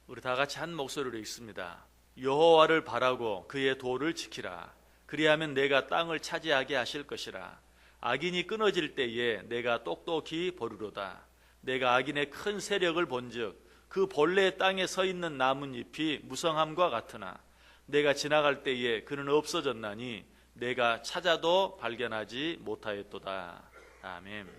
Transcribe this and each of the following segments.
우리 다 같이 한 목소리로 읽습니다. 여호와를 바라고 그의 도를 지키라. 그리하면 내가 땅을 차지하게 하실 것이라. 악인이 끊어질 때에 내가 똑똑히 보르로다. 내가 악인의 큰 세력을 본즉 그 본래 땅에 서 있는 나뭇잎이 무성함과 같으나 내가 지나갈 때에 그는 없어졌나니 내가 찾아도 발견하지 못하였도다. 아멘.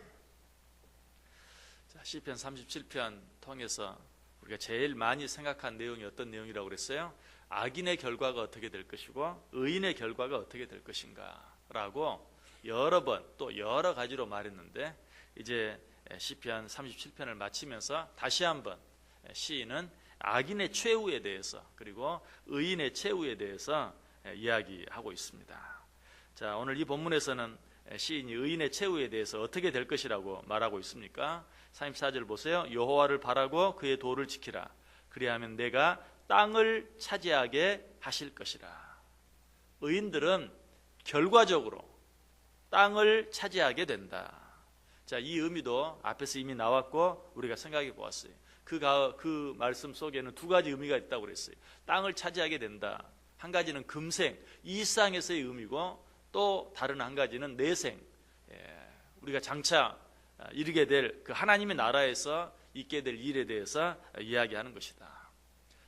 자, 시편 37편 통해서 우리가 제일 많이 생각한 내용이 어떤 내용이라고 그랬어요? 악인의 결과가 어떻게 될 것이고 의인의 결과가 어떻게 될 것인가 라고 여러 번 또 여러 가지로 말했는데, 이제 시편 37편을 마치면서 다시 한번 시인은 악인의 최후에 대해서 그리고 의인의 최후에 대해서 이야기하고 있습니다. 자, 오늘 이 본문에서는 시인이 의인의 최후에 대해서 어떻게 될 것이라고 말하고 있습니까? 34절 보세요. 여호와를 바라고 그의 도를 지키라. 그리하면 내가 땅을 차지하게 하실 것이라. 의인들은 결과적으로 땅을 차지하게 된다. 자, 이 의미도 앞에서 이미 나왔고 우리가 생각해 보았어요. 그 말씀 속에는 두 가지 의미가 있다고 그랬어요. 땅을 차지하게 된다. 한 가지는 금생, 이 세상에서의 의미고, 또 다른 한 가지는 내생, 우리가 장차 이르게 될 그 하나님의 나라에서 있게 될 일에 대해서 이야기하는 것이다.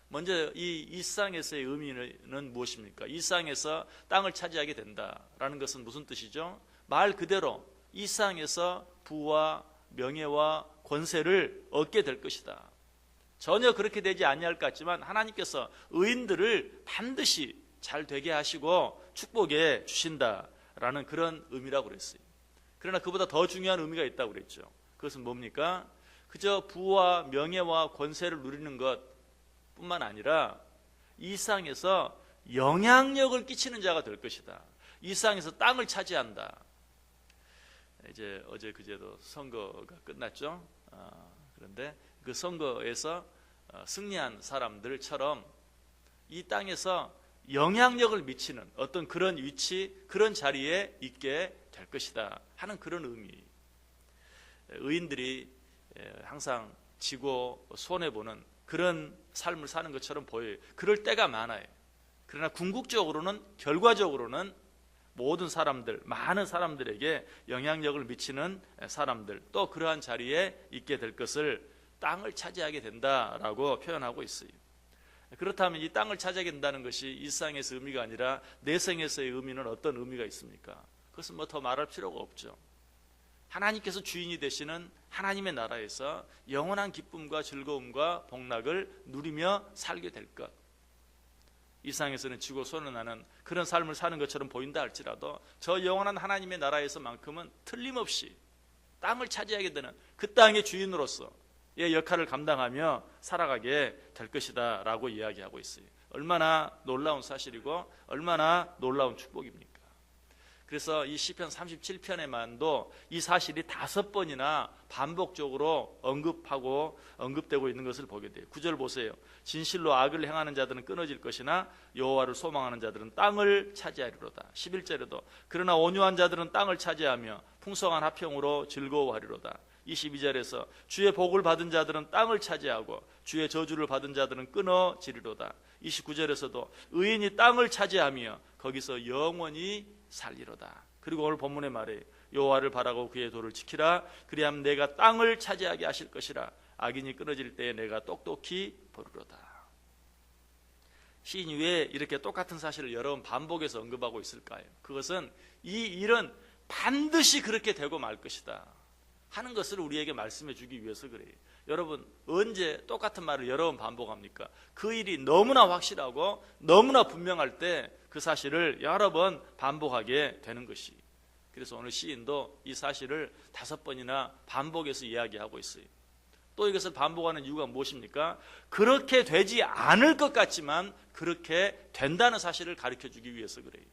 먼저 이 세상에서의 의미는 무엇입니까? 이 세상에서 땅을 차지하게 된다라는 것은 무슨 뜻이죠? 말 그대로 이 세상에서 부와 명예와 권세를 얻게 될 것이다. 전혀 그렇게 되지 아니할 것 같지만 하나님께서 의인들을 반드시 잘 되게 하시고 축복해 주신다라는 그런 의미라고 그랬어요. 그러나 그보다 더 중요한 의미가 있다고 그랬죠. 그것은 뭡니까? 그저 부와 명예와 권세를 누리는 것 뿐만 아니라 이 세상에서 영향력을 끼치는 자가 될 것이다. 이 세상에서 땅을 차지한다. 이제 어제 그제도 선거가 끝났죠. 그런데 그 선거에서 승리한 사람들처럼 이 땅에서 영향력을 미치는 어떤 그런 위치, 그런 자리에 있게 될 것이다 하는 그런 의미. 의인들이 항상 지고 손해보는 그런 삶을 사는 것처럼 보여요. 그럴 때가 많아요. 그러나 궁극적으로는, 결과적으로는 모든 사람들, 많은 사람들에게 영향력을 미치는 사람들, 또 그러한 자리에 있게 될 것을 땅을 차지하게 된다라고 표현하고 있어요. 그렇다면 이 땅을 차지하게 된다는 것이 이 세상에서 의미가 아니라 내생에서의 의미는 어떤 의미가 있습니까? 그것은 뭐 더 말할 필요가 없죠. 하나님께서 주인이 되시는 하나님의 나라에서 영원한 기쁨과 즐거움과 복락을 누리며 살게 될 것. 이 세상에서는 지고 손해나는 그런 삶을 사는 것처럼 보인다 할지라도 저 영원한 하나님의 나라에서만큼은 틀림없이 땅을 차지하게 되는 그 땅의 주인으로서의 역할을 감당하며 살아가게 될 것이다 라고 이야기하고 있어요. 얼마나 놀라운 사실이고 얼마나 놀라운 축복입니까? 그래서 이 시편 37편에만도 이 사실이 5번이나 반복적으로 언급되고 있는 것을 보게 돼요. 9절 보세요. 진실로 악을 행하는 자들은 끊어질 것이나 여호와를 소망하는 자들은 땅을 차지하리로다. 11절에도 그러나 온유한 자들은 땅을 차지하며 풍성한 화평으로 즐거워하리로다. 22절에서 주의 복을 받은 자들은 땅을 차지하고 주의 저주를 받은 자들은 끊어지리로다. 29절에서도 의인이 땅을 차지하며 거기서 영원히 살리로다. 그리고 오늘 본문의 말에 여호와를 바라고 그의 도를 지키라. 그리하면 내가 땅을 차지하게 하실 것이라. 악인이 끊어질 때에 내가 똑똑히 보르로다. 시인이 왜 이렇게 똑같은 사실을 여러 번 반복해서 언급하고 있을까요? 그것은 이 일은 반드시 그렇게 되고 말 것이다 하는 것을 우리에게 말씀해 주기 위해서 그래요. 여러분, 언제 똑같은 말을 여러 번 반복합니까? 그 일이 너무나 확실하고 너무나 분명할 때 그 사실을 여러 번 반복하게 되는 것이. 그래서 오늘 시인도 이 사실을 5번이나 반복해서 이야기하고 있어요. 또 이것을 반복하는 이유가 무엇입니까? 그렇게 되지 않을 것 같지만 그렇게 된다는 사실을 가르쳐 주기 위해서 그래요.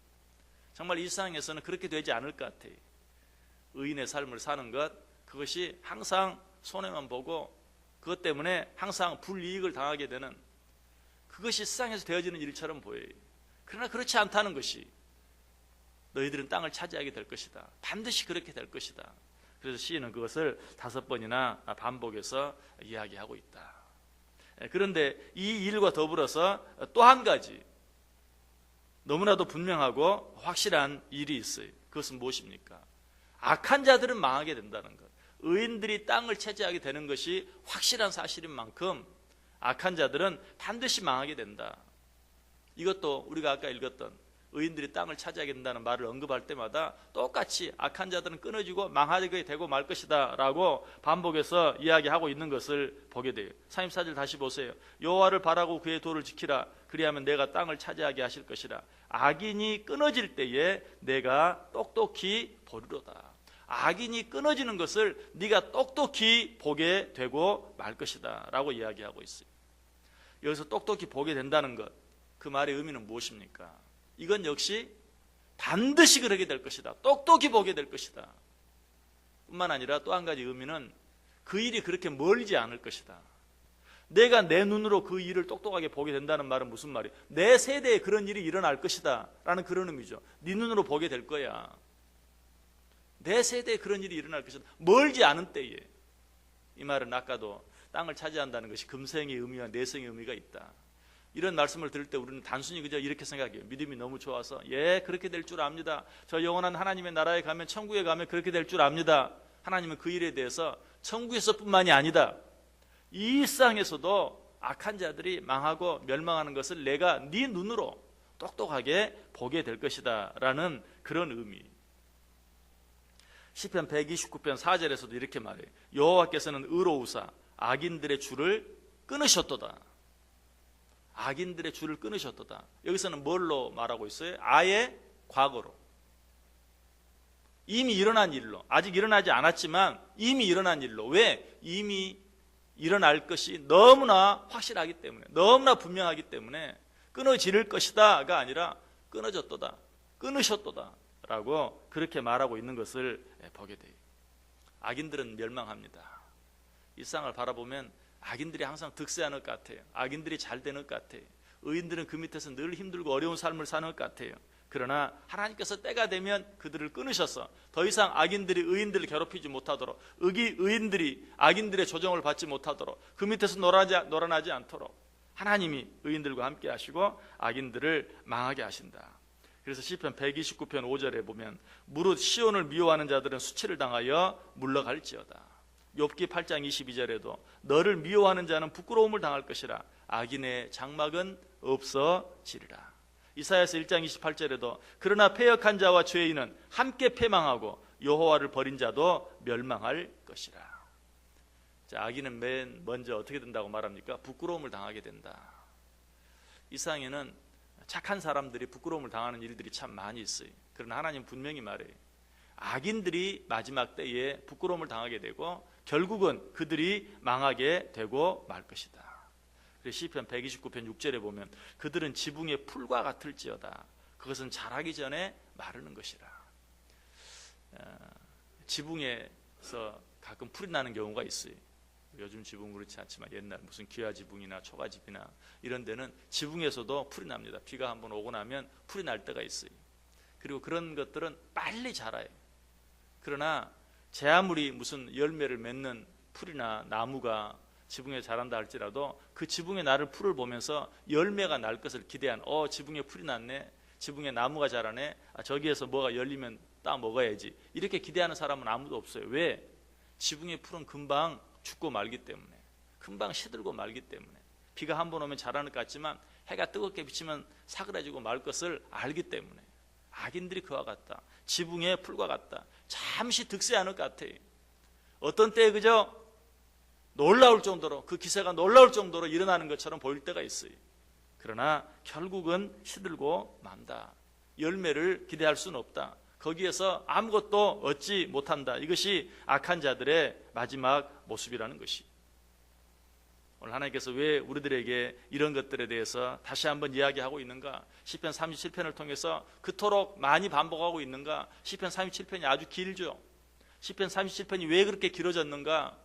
정말 이 세상에서는 그렇게 되지 않을 것 같아요. 의인의 삶을 사는 것, 그것이 항상 손해만 보고 그것 때문에 항상 불이익을 당하게 되는, 그것이 세상에서 되어지는 일처럼 보여요. 그러나 그렇지 않다는 것이, 너희들은 땅을 차지하게 될 것이다. 반드시 그렇게 될 것이다. 그래서 시인은 그것을 5번이나 반복해서 이야기하고 있다. 그런데 이 일과 더불어서 또 한 가지 너무나도 분명하고 확실한 일이 있어요. 그것은 무엇입니까? 악한 자들은 망하게 된다는 것. 의인들이 땅을 차지하게 되는 것이 확실한 사실인 만큼 악한 자들은 반드시 망하게 된다. 이것도 우리가 아까 읽었던 의인들이 땅을 차지하게 된다는 말을 언급할 때마다 똑같이 악한 자들은 끊어지고 망하게 되고 말 것이다 라고 반복해서 이야기하고 있는 것을 보게 돼요. 34절 다시 보세요. 여호와를 바라고 그의 도를 지키라. 그리하면 내가 땅을 차지하게 하실 것이라. 악인이 끊어질 때에 내가 똑똑히 보리로다. 악인이 끊어지는 것을 네가 똑똑히 보게 되고 말 것이다 라고 이야기하고 있어요. 여기서 똑똑히 보게 된다는 것, 그 말의 의미는 무엇입니까? 이건 역시 반드시 그러게 될 것이다. 똑똑히 보게 될 것이다. 뿐만 아니라 또 한 가지 의미는 그 일이 그렇게 멀지 않을 것이다. 내가 내 눈으로 그 일을 똑똑하게 보게 된다는 말은 무슨 말이에요? 내 세대에 그런 일이 일어날 것이다 라는 그런 의미죠. 네 눈으로 보게 될 거야. 내 세대에 그런 일이 일어날 것이다. 멀지 않은 때에. 이 말은 아까도 땅을 차지한다는 것이 금생의 의미와 내생의 의미가 있다. 이런 말씀을 들을 때 우리는 단순히 그저 이렇게 생각해요. 믿음이 너무 좋아서 그렇게 될 줄 압니다. 저 영원한 하나님의 나라에 가면, 천국에 가면 그렇게 될 줄 압니다. 하나님은 그 일에 대해서 천국에서뿐만이 아니다, 이 일상에서도 악한 자들이 망하고 멸망하는 것을 내가 네 눈으로 똑똑하게 보게 될 것이다 라는 그런 의미. 시편 129편 4절에서도 이렇게 말해요. 여호와께서는 의로우사 악인들의 줄을 끊으셨도다. 악인들의 줄을 끊으셨도다. 여기서는 뭘로 말하고 있어요? 아예 과거로, 이미 일어난 일로, 아직 일어나지 않았지만 이미 일어난 일로. 왜? 이미 일어날 것이 너무나 확실하기 때문에, 너무나 분명하기 때문에 끊어질 것이다가 아니라 끊어졌도다, 끊으셨도다 라고 그렇게 말하고 있는 것을 보게 돼요. 악인들은 멸망합니다. 이 세상을 바라보면 악인들이 항상 득세하는 것 같아요. 악인들이 잘 되는 것 같아요. 의인들은 그 밑에서 늘 힘들고 어려운 삶을 사는 것 같아요. 그러나 하나님께서 때가 되면 그들을 끊으셔서 더 이상 악인들이 의인들을 괴롭히지 못하도록, 의인들이 악인들의 조정을 받지 못하도록, 그 밑에서 놀아나지 않도록 하나님이 의인들과 함께 하시고 악인들을 망하게 하신다. 그래서 시편 129편 5절에 보면 무릇 시온을 미워하는 자들은 수치를 당하여 물러갈지어다. 욥기 8장 22절에도 너를 미워하는 자는 부끄러움을 당할 것이라. 악인의 장막은 없어지리라. 이사야서 1장 28절에도 그러나 패역한 자와 죄인은 함께 패망하고 여호와를 버린 자도 멸망할 것이라. 자, 악인은 맨 먼저 어떻게 된다고 말합니까? 부끄러움을 당하게 된다. 이 세상에는 착한 사람들이 부끄러움을 당하는 일들이 참 많이 있어요. 그러나 하나님 분명히 말해요. 악인들이 마지막 때에 부끄러움을 당하게 되고 결국은 그들이 망하게 되고 말 것이다. 그래서 시편 129편 6절에 보면 그들은 지붕의 풀과 같을지어다. 그것은 자라기 전에 마르는 것이라. 지붕에서 가끔 풀이 나는 경우가 있어요. 요즘 지붕 그렇지 않지만 옛날 무슨 기와 지붕이나 초가집이나 이런 데는 지붕에서도 풀이 납니다. 비가 한번 오고 나면 풀이 날 때가 있어요. 그리고 그런 것들은 빨리 자라요. 그러나 제 아무리 무슨 열매를 맺는 풀이나 나무가 지붕에 자란다 할지라도 그 지붕에 나를 풀을 보면서 열매가 날 것을 기대한, 지붕에 풀이 났네, 지붕에 나무가 자라네, 저기에서 뭐가 열리면 따 먹어야지, 이렇게 기대하는 사람은 아무도 없어요. 왜? 지붕의 풀은 금방 죽고 말기 때문에, 금방 시들고 말기 때문에, 비가 한 번 오면 자라는 것 같지만 해가 뜨겁게 비치면 사그라지고 말 것을 알기 때문에 악인들이 그와 같다. 지붕의 풀과 같다. 잠시 득세하는 것 같아요. 어떤 때에 그저 놀라울 정도로, 그 기세가 놀라울 정도로 일어나는 것처럼 보일 때가 있어요. 그러나 결국은 시들고 만다. 열매를 기대할 수는 없다. 거기에서 아무것도 얻지 못한다. 이것이 악한 자들의 마지막 모습이라는 것이. 오늘 하나님께서 왜 우리들에게 이런 것들에 대해서 다시 한번 이야기하고 있는가? 시편 37편을 통해서 그토록 많이 반복하고 있는가? 시편 37편이 아주 길죠. 시편 37편이 왜 그렇게 길어졌는가?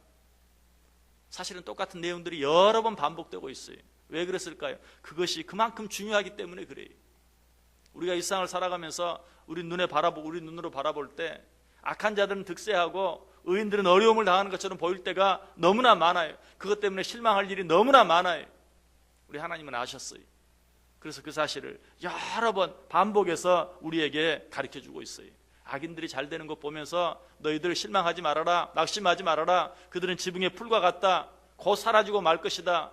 사실은 똑같은 내용들이 여러 번 반복되고 있어요. 왜 그랬을까요? 그것이 그만큼 중요하기 때문에 그래요. 우리가 일상을 살아가면서 우리 눈으로 바라볼 때 악한 자들은 득세하고 의인들은 어려움을 당하는 것처럼 보일 때가 너무나 많아요. 그것 때문에 실망할 일이 너무나 많아요. 우리 하나님은 아셨어요. 그래서 그 사실을 여러 번 반복해서 우리에게 가르쳐주고 있어요. 악인들이 잘 되는 것 보면서 너희들 실망하지 말아라, 낙심하지 말아라. 그들은 지붕의 풀과 같다. 곧 사라지고 말 것이다.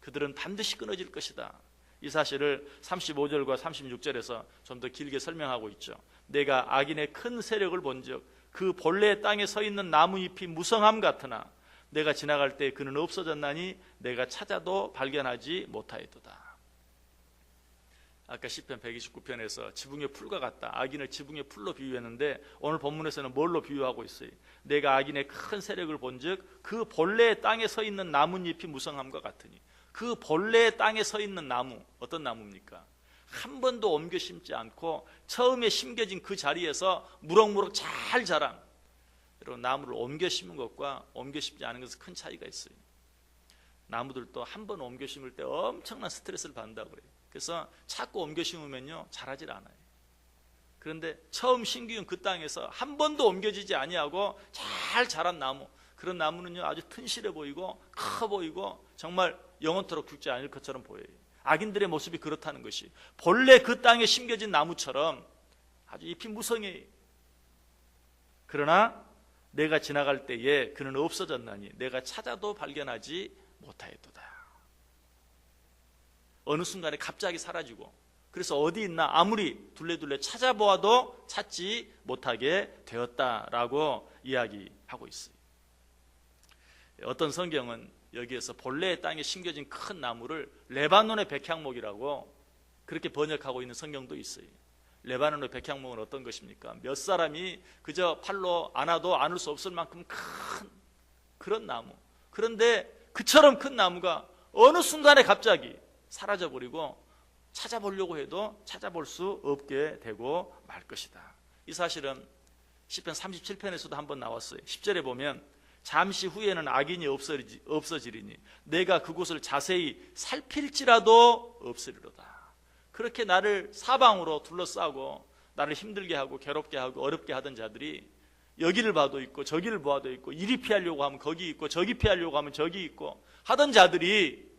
그들은 반드시 끊어질 것이다. 이 사실을 35절과 36절에서 좀 더 길게 설명하고 있죠. 내가 악인의 큰 세력을 본즉 그 본래 땅에 서 있는 나무잎이 무성함 같으나 내가 지나갈 때 그는 없어졌나니 내가 찾아도 발견하지 못하였도다. 아까 시편 129편에서 지붕의 풀과 같다. 악인을 지붕의 풀로 비유했는데 오늘 본문에서는 뭘로 비유하고 있어요? 내가 악인의 큰 세력을 본즉 그 본래 땅에 서 있는 나뭇잎이 무성함과 같으니. 그 본래 땅에 서 있는 나무, 어떤 나무입니까? 한 번도 옮겨 심지 않고 처음에 심겨진 그 자리에서 무럭무럭 잘 자란, 여러분, 나무를 옮겨 심은 것과 옮겨 심지 않은 것은 큰 차이가 있어요. 나무들도 한 번 옮겨 심을 때 엄청난 스트레스를 받는다고 그래요. 그래서 자꾸 옮겨 심으면요 자라질 않아요. 그런데 처음 심기운 그 땅에서 한 번도 옮겨지지 아니하고 잘 자란 나무, 그런 나무는요 아주 튼실해 보이고 커 보이고 정말 영원토록 죽지 않을 것처럼 보여요. 악인들의 모습이 그렇다는 것이, 본래 그 땅에 심겨진 나무처럼 아주 잎이 무성해요. 그러나 내가 지나갈 때에 그는 없어졌나니 내가 찾아도 발견하지 못하였도다. 어느 순간에 갑자기 사라지고, 그래서 어디 있나 아무리 둘레둘레 찾아보아도 찾지 못하게 되었다라고 이야기하고 있어요. 어떤 성경은 여기에서 본래 땅에 심겨진 큰 나무를 레바논의 백향목이라고 그렇게 번역하고 있는 성경도 있어요. 레바논의 백향목은 어떤 것입니까? 몇 사람이 그저 팔로 안아도 안을 수 없을 만큼 큰 그런 나무. 그런데 그처럼 큰 나무가 어느 순간에 갑자기 사라져버리고 찾아보려고 해도 찾아볼 수 없게 되고 말 것이다. 이 사실은 시편 37편에서도 한번 나왔어요. 10절에 보면 잠시 후에는 악인이 없어지리니 내가 그곳을 자세히 살필지라도 없으리로다. 그렇게 나를 사방으로 둘러싸고 나를 힘들게 하고 괴롭게 하고 어렵게 하던 자들이 여기를 봐도 있고 저기를 봐도 있고, 이리 피하려고 하면 거기 있고 저기 피하려고 하면 저기 있고 하던 자들이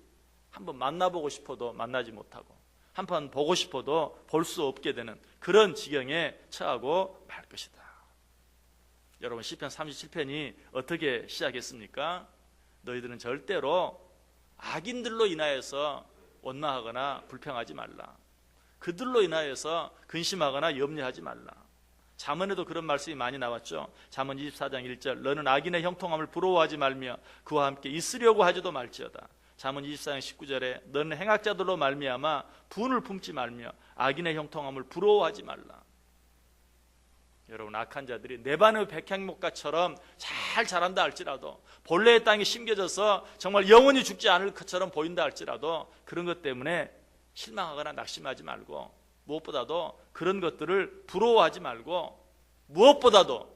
한번 만나보고 싶어도 만나지 못하고 한번 보고 싶어도 볼 수 없게 되는 그런 지경에 처하고 말 것이다. 여러분, 시편 37편이 어떻게 시작했습니까? 너희들은 절대로 악인들로 인하여서 원망하거나 불평하지 말라. 그들로 인하여서 근심하거나 염려하지 말라. 잠언에도 그런 말씀이 많이 나왔죠. 잠언 24장 1절, 너는 악인의 형통함을 부러워하지 말며 그와 함께 있으려고 하지도 말지어다. 잠언 24장 19절에 너는 행악자들로 말미암아 분을 품지 말며 악인의 형통함을 부러워하지 말라. 여러분, 악한 자들이 네바노 백향목과처럼 잘 자란다 할지라도, 본래의 땅에 심겨져서 정말 영원히 죽지 않을 것처럼 보인다 할지라도 그런 것 때문에 실망하거나 낙심하지 말고, 무엇보다도 그런 것들을 부러워하지 말고, 무엇보다도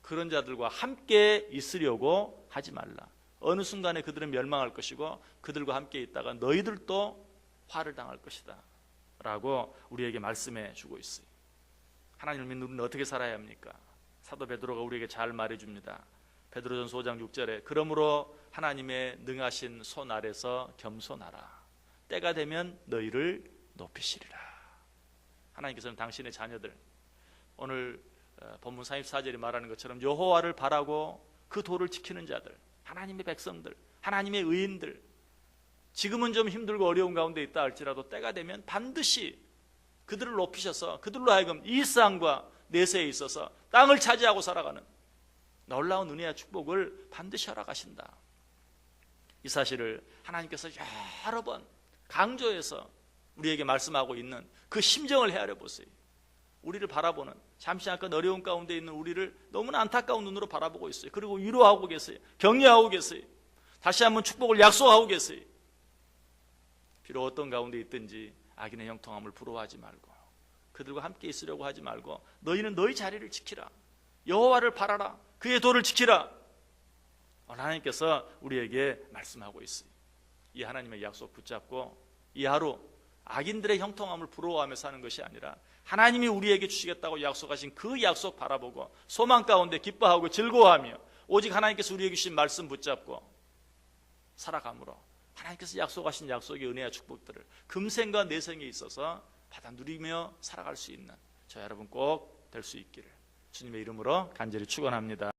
그런 자들과 함께 있으려고 하지 말라. 어느 순간에 그들은 멸망할 것이고 그들과 함께 있다가 너희들도 화를 당할 것이다 라고 우리에게 말씀해 주고 있어요. 하나님을 믿는 우리는 어떻게 살아야 합니까? 사도 베드로가 우리에게 잘 말해줍니다. 베드로전서 5장 6절에 그러므로 하나님의 능하신 손 아래서 겸손하라. 때가 되면 너희를 높이시리라. 하나님께서는 당신의 자녀들, 오늘 본문 34절이 말하는 것처럼 여호와를 바라고 그 도를 지키는 자들, 하나님의 백성들, 하나님의 의인들, 지금은 좀 힘들고 어려운 가운데 있다 할지라도 때가 되면 반드시 그들을 높이셔서 그들로 하여금 이 세상과 내세에 있어서 땅을 차지하고 살아가는 놀라운 은혜와 축복을 반드시 허락하신다. 이 사실을 하나님께서 여러 번 강조해서 우리에게 말씀하고 있는 그 심정을 헤아려 보세요. 우리를 바라보는, 잠시 잠깐 어려운 가운데 있는 우리를 너무나 안타까운 눈으로 바라보고 있어요. 그리고 위로하고 계세요. 격려하고 계세요. 다시 한번 축복을 약속하고 계세요. 비록 어떤 가운데 있든지 악인의 형통함을 부러워하지 말고 그들과 함께 있으려고 하지 말고 너희는 너희 자리를 지키라. 여호와를 바라라. 그의 도를 지키라. 하나님께서 우리에게 말씀하고 있어요. 이 하나님의 약속 붙잡고 이 하루 악인들의 형통함을 부러워하며 사는 것이 아니라 하나님이 우리에게 주시겠다고 약속하신 그 약속 바라보고 소망 가운데 기뻐하고 즐거워하며 오직 하나님께서 우리에게 주신 말씀 붙잡고 살아감으로 하나님께서 약속하신 약속의 은혜와 축복들을 금생과 내생에 있어서 받아 누리며 살아갈 수 있는 저 여러분 꼭 될 수 있기를 주님의 이름으로 간절히 축원합니다.